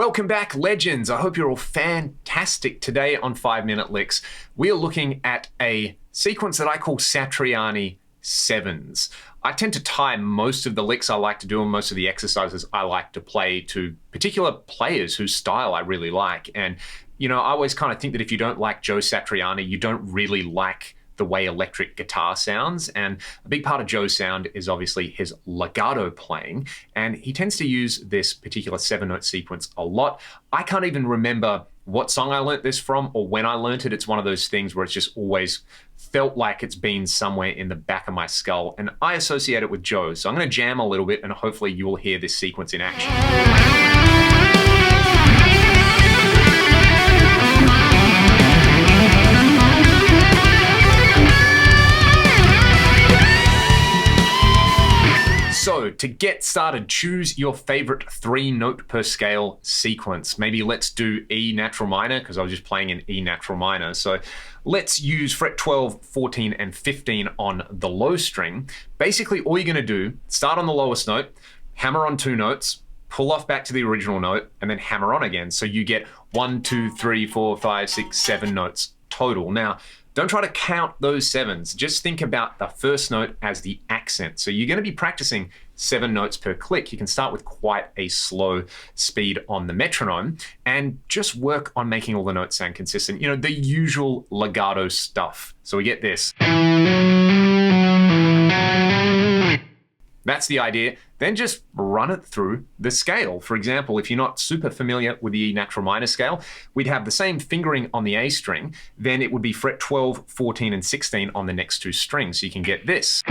Welcome back, legends. I hope you're all fantastic. Today on 5-Minute Licks, we are looking at a sequence that I call Satriani 7's. I tend to tie most of the licks I like to do and most of the exercises I like to play to particular players whose style I really like. And, you know, I always kind of think that if you don't like Joe Satriani, you don't really like the way electric guitar sounds. And a big part of Joe's sound is obviously his legato playing. And he tends to use this particular 7-note sequence a lot. I can't even remember what song I learnt this from or when I learnt it. It's one of those things where it's just always felt like it's been somewhere in the back of my skull. And I associate it with Joe. So I'm going to jam a little bit and hopefully you will hear this sequence in action. So to get started, choose your favorite 3-note per scale sequence. Maybe let's do E natural minor because I was just playing in E natural minor. So let's use fret 12, 14, and 15 on the low string. Basically, all you're going to do, start on the lowest note, hammer on 2 notes, pull off back to the original note, and then hammer on again. So you get 1, 2, 3, 4, 5, 6, 7 notes total. Now, don't try to count those 7's. Just think about the first note as the accent. So you're going to be practicing 7 notes per click. You can start with quite a slow speed on the metronome and just work on making all the notes sound consistent. You know, the usual legato stuff. So we get this. That's the idea. Then just run it through the scale. For example, if you're not super familiar with the E natural minor scale, we'd have the same fingering on the A string, then it would be fret 12, 14, and 16 on the next 2 strings. So you can get this.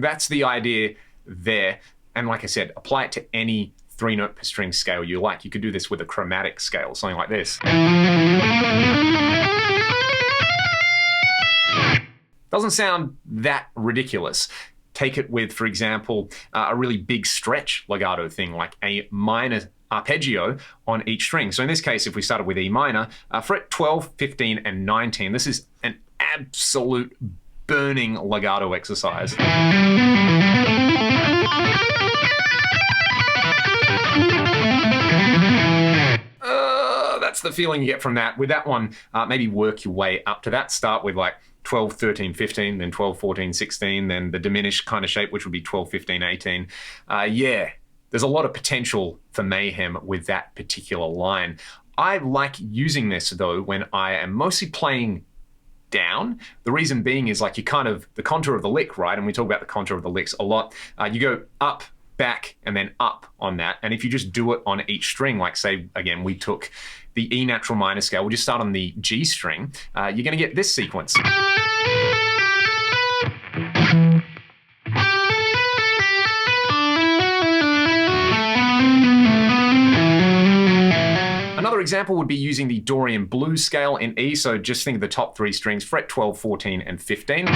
That's the idea there. And like I said, apply it to any 3-note per string scale you like. You could do this with a chromatic scale, something like this. Doesn't sound that ridiculous. Take it with, for example, a really big stretch legato thing like a minor arpeggio on each string. So in this case, if we started with E minor, fret 12, 15, and 19, this is an absolute burning legato exercise. That's the feeling you get from that. With that one, maybe work your way up to that. Start with like 12, 13, 15, then 12, 14, 16, then the diminished kind of shape, which would be 12, 15, 18. Yeah, there's a lot of potential for mayhem with that particular line. I like using this though when I am mostly playing down. The reason being is like you kind of, the contour of the lick, right? And we talk about the contour of the licks a lot. You go up, back, and then up on that. And if you just do it on each string, like say, again, we took the E natural minor scale, we'll just start on the G string, you're gonna get this sequence. Another example would be using the Dorian blues scale in E, so just think of the top 3 strings, fret 12, 14, and 15.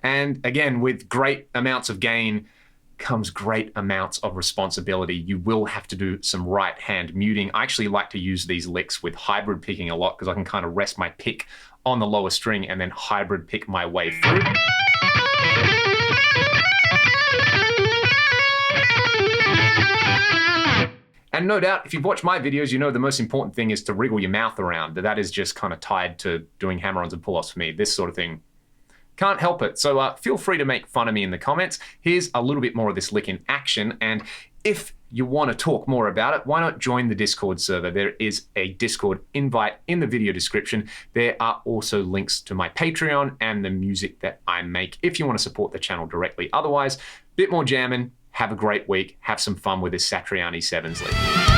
And again, with great amounts of gain comes great amounts of responsibility. You will have to do some right hand muting. I actually like to use these licks with hybrid picking a lot because I can kind of rest my pick on the lower string and then hybrid pick my way through. And no doubt, if you've watched my videos, you know the most important thing is to wriggle your mouth around. That is just kind of tied to doing hammer-ons and pull-offs for me. This sort of thing, can't help it. So feel free to make fun of me in the comments. Here's a little bit more of this lick in action. And if you want to talk more about it, why not join the Discord server? There is a Discord invite in the video description. There are also links to my Patreon and the music that I make if you want to support the channel directly. Otherwise, a bit more jamming. Have a great week. Have some fun with this Satriani 7's lick.